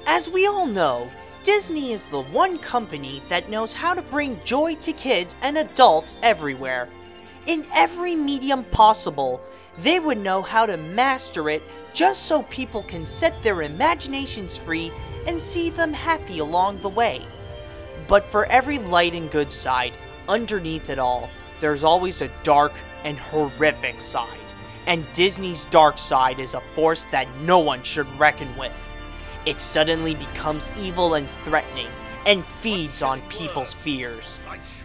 As we all know, Disney is the one company that knows how to bring joy to kids and adults everywhere. In every medium possible, they would know how to master it just so people can set their imaginations free and see them happy along the way. But for every light and good side, underneath it all, there's always a dark and horrific side. And Disney's dark side is a force that no one should reckon with. It suddenly becomes evil and threatening, and feeds on people's fears.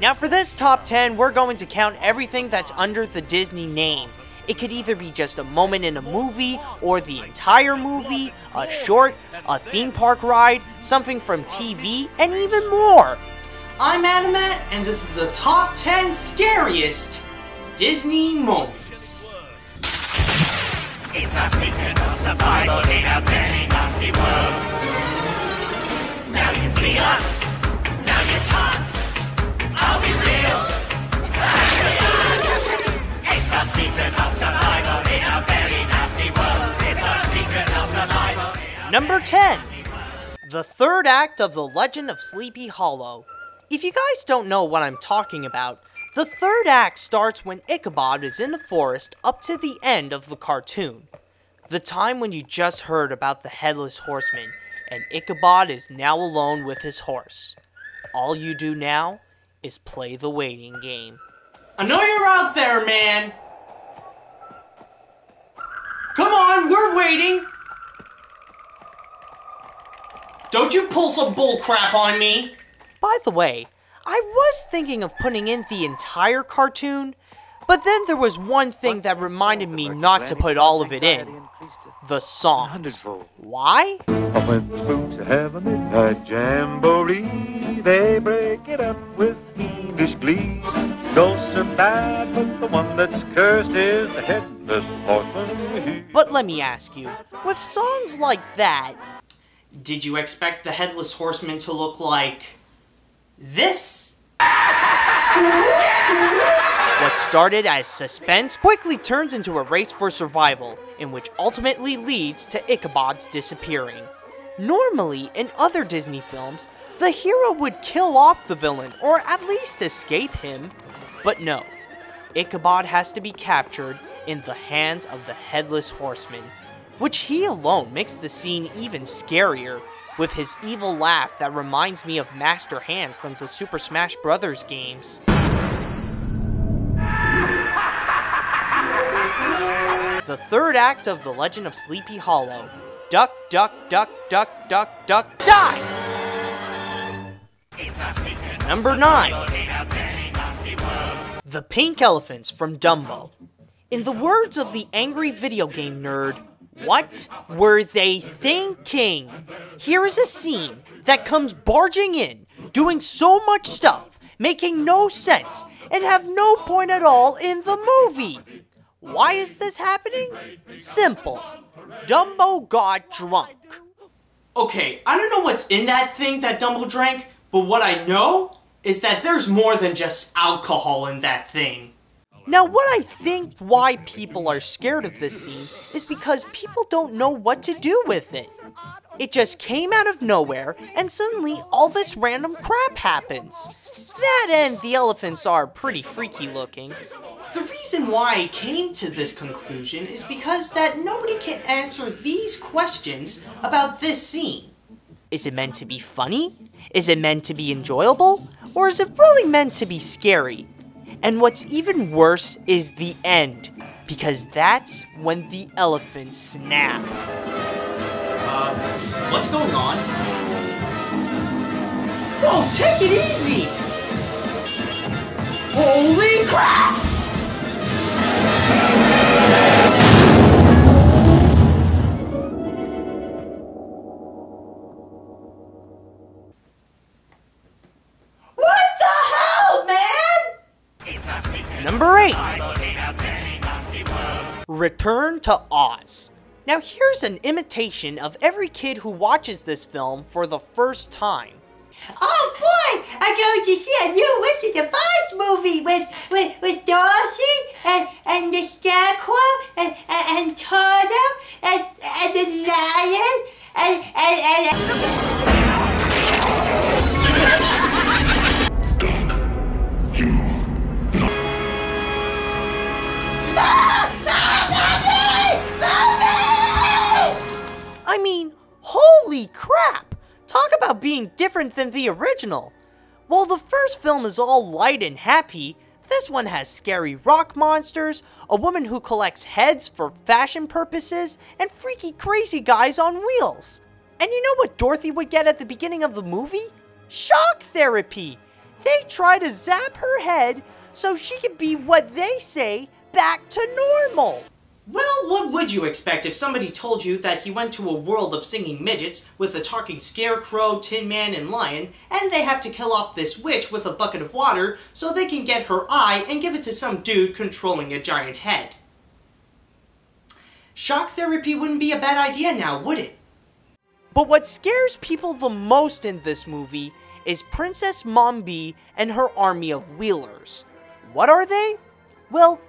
Now for this top 10, we're going to count everything that's under the Disney name. It could either be just a moment in a movie, or the entire movie, a short, a theme park ride, something from TV, and even more. I'm Animat, and this is the top 10 scariest Disney moments. It's a secret of survival in a very nasty world. Now you feel us, now you can't. Are we real? It's a secret of survival in a very nasty world. It's a secret of survival. Number 10. The third act of The Legend of Sleepy Hollow. If you guys don't know what I'm talking about, the third act starts when Ichabod is in the forest up to the end of the cartoon. The time when you just heard about the Headless Horseman, and Ichabod is now alone with his horse. All you do now is play the waiting game. I know you're out there, man! Come on, we're waiting! Don't you pull some bullcrap on me! By the way, I was thinking of putting in the entire cartoon, but then there was one thing that reminded me not to put all of it in. The songs. Why? When the spooks have a midnight jamboree, they break it up with fiendish glee. Ghosts are bad, but the one that's cursed is the Headless Horseman. But let me ask you, with songs like that, did you expect the Headless Horseman to look like this? What started as suspense quickly turns into a race for survival, in which ultimately leads to Ichabod's disappearing. Normally, in other Disney films, the hero would kill off the villain, or at least escape him. But no, Ichabod has to be captured in the hands of the Headless Horseman, which he alone makes the scene even scarier, with his evil laugh that reminds me of Master Hand from the Super Smash Bros. Games. The third act of The Legend of Sleepy Hollow. Duck, duck, duck, duck, duck, duck, die! Number 9. The Pink Elephants from Dumbo. In the words of the angry video game nerd, what were they thinking? Here is a scene that comes barging in, doing so much stuff, making no sense, and have no point at all in the movie. Why is this happening? Simple. Dumbo got drunk. Okay, I don't know what's in that thing that Dumbo drank, but what I know is that there's more than just alcohol in that thing. Now, what I think why people are scared of this scene is because people don't know what to do with it. It just came out of nowhere, and suddenly all this random crap happens. That and the elephants are pretty freaky looking. The reason why I came to this conclusion is because that nobody can answer these questions about this scene. Is it meant to be funny? Is it meant to be enjoyable? Or is it really meant to be scary? And what's even worse is the end, because that's when the elephants snap. What's going on? Whoa, take it easy! Holy crap! Number 8. Return to Oz. Now here's an imitation of every kid who watches this film for the first time. Oh boy, I'm going to see a new Wizard of Oz movie with Dorothy and the Scarecrow and Toto and the lion and Holy crap! Talk about being different than the original. While the first film is all light and happy, this one has scary rock monsters, a woman who collects heads for fashion purposes, and freaky crazy guys on wheels. And you know what Dorothy would get at the beginning of the movie? Shock therapy! They try to zap her head so she can be what they say, back to normal. Well, what would you expect if somebody told you that he went to a world of singing midgets with a talking scarecrow, tin man, and lion, and they have to kill off this witch with a bucket of water so they can get her eye and give it to some dude controlling a giant head? Shock therapy wouldn't be a bad idea now, would it? But what scares people the most in this movie is Princess Mombi and her army of wheelers. What are they? Well,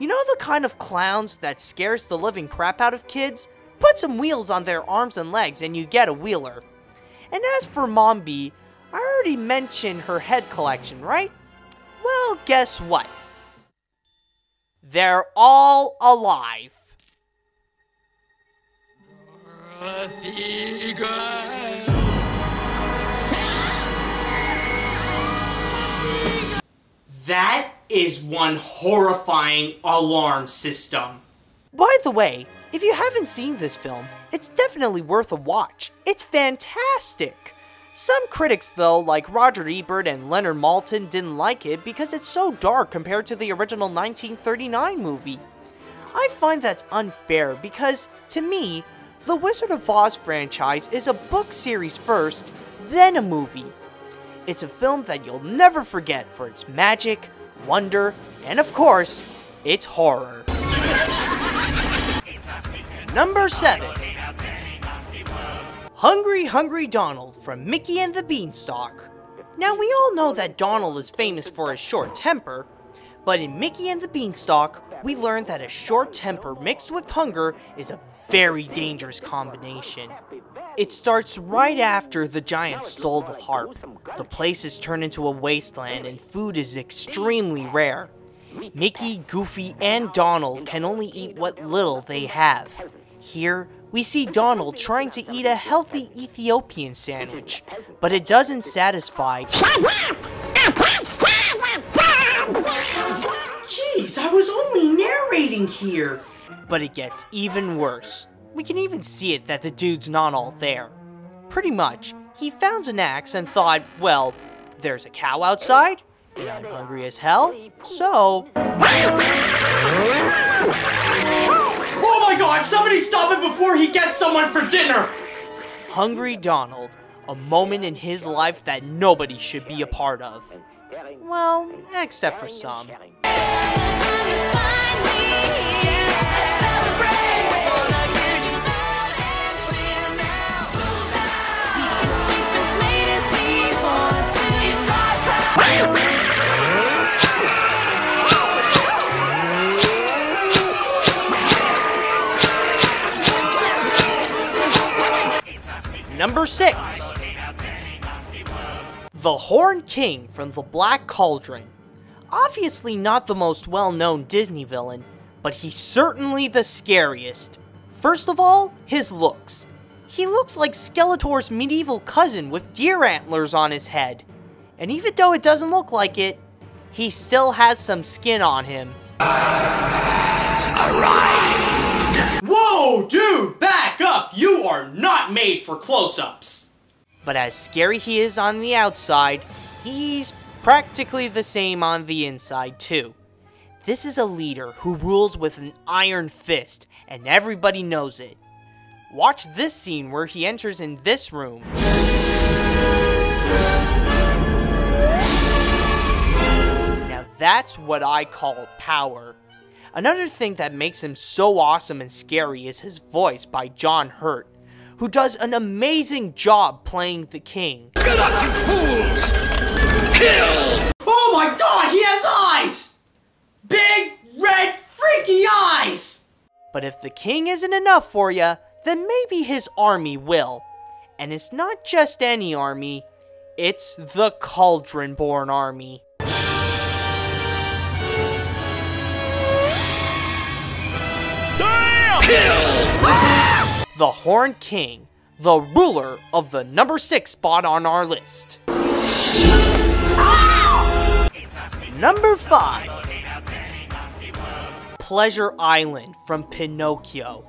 you know the kind of clowns that scares the living crap out of kids? Put some wheels on their arms and legs and you get a wheeler. And as for Mombi, I already mentioned her head collection, right? Well, guess what? They're all alive. That is one horrifying alarm system. By the way, if you haven't seen this film, it's definitely worth a watch. It's fantastic. Some critics though, like Roger Ebert and Leonard Maltin, didn't like it because it's so dark compared to the original 1939 movie. I find that's unfair because, to me, the Wizard of Oz franchise is a book series first, then a movie. It's a film that you'll never forget for its magic, wonder, and of course, its horror. Number 7. Hungry Hungry Donald from Mickey and the Beanstalk. Now we all know that Donald is famous for his short temper, but in Mickey and the Beanstalk, we learned that a short temper mixed with hunger is a very dangerous combination. It starts right after the giant stole the harp. The place is turned into a wasteland and food is extremely rare. Mickey, Goofy, and Donald can only eat what little they have. Here, we see Donald trying to eat a healthy Ethiopian sandwich, but it doesn't satisfy. Jeez, I was only narrating here. But it gets even worse. We can even see it that the dude's not all there. Pretty much, he found an axe and thought, well, there's a cow outside, and I'm hungry as hell, so... Oh my god, somebody stop it before he gets someone for dinner! Hungry Donald, a moment in his life that nobody should be a part of. Well, except for some. Number 6. The Horned King from The Black Cauldron. Obviously not the most well-known Disney villain, but he's certainly the scariest. First of all, his looks. He looks like Skeletor's medieval cousin with deer antlers on his head. And even though it doesn't look like it, he still has some skin on him. Whoa, dude, back up! You are not made for close-ups! But as scary he is on the outside, he's practically the same on the inside too. This is a leader who rules with an iron fist, and everybody knows it. Watch this scene where he enters in this room. Now that's what I call power. Another thing that makes him so awesome and scary is his voice by John Hurt, who does an amazing job playing the king. Get up, you fools! Kill! Oh my god, he has eyes! Big, red, freaky eyes! But if the king isn't enough for you, then maybe his army will. And it's not just any army, it's the Cauldron-born army. Kill! The Horned King, the ruler of the number 6 spot on our list. Number 5. Pleasure Island from Pinocchio.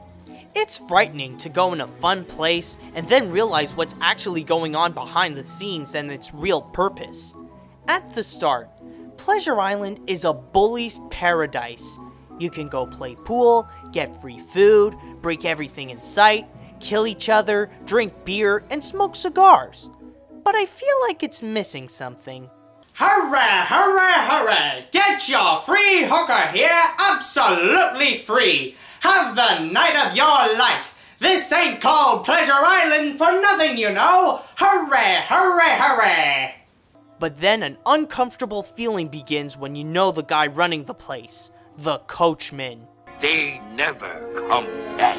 It's frightening to go in a fun place and then realize what's actually going on behind the scenes and its real purpose. At the start, Pleasure Island is a bully's paradise. You can go play pool, get free food, break everything in sight, kill each other, drink beer, and smoke cigars. But I feel like it's missing something. Hurrah, hurrah, hurrah! Get your free hooker here, absolutely free! Have the night of your life! This ain't called Pleasure Island for nothing, you know! Hurrah, hurrah, hurrah! But then an uncomfortable feeling begins when you know the guy running the place, the coachman. They never come back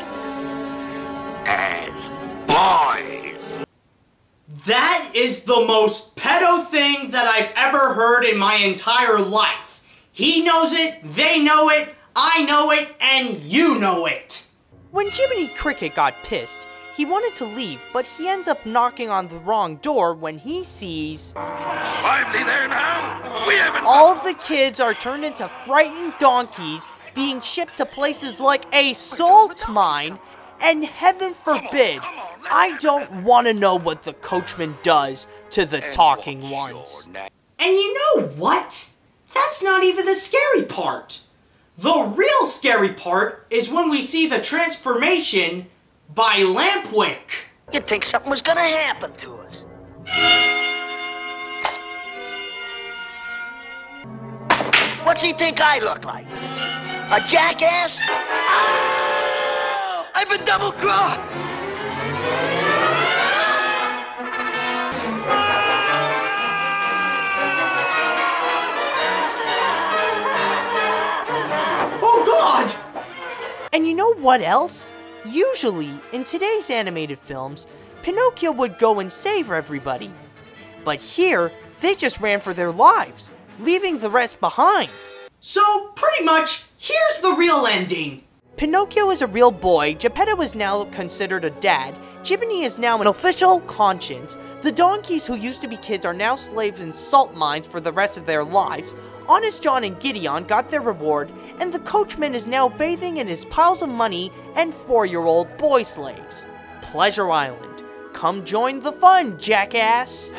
as boys. That is the most pedo thing that I've ever heard in my entire life. He knows it, they know it, I know it, and you know it. When Jiminy Cricket got pissed, he wanted to leave, but he ends up knocking on the wrong door when he sees... Lively there now! We haven't... all the kids are turned into frightened donkeys, being shipped to places like a salt mine, and heaven forbid, I don't want to know what the coachman does to the talking ones. And you know what? That's not even the scary part. The real scary part is when we see the transformation by Lampwick. You'd think something was gonna happen to us. What's he think I look like? A jackass? Oh, I've been double-crossed! Oh God! And you know what else? Usually, in today's animated films, Pinocchio would go and save everybody. But here, they just ran for their lives, leaving the rest behind. So, pretty much, here's the real ending. Pinocchio is a real boy, Geppetto is now considered a dad, Jiminy is now an official conscience, the donkeys who used to be kids are now slaves in salt mines for the rest of their lives, Honest John and Gideon got their reward, and the coachman is now bathing in his piles of money and 4-year-old boy slaves. Pleasure Island. Come join the fun, jackass!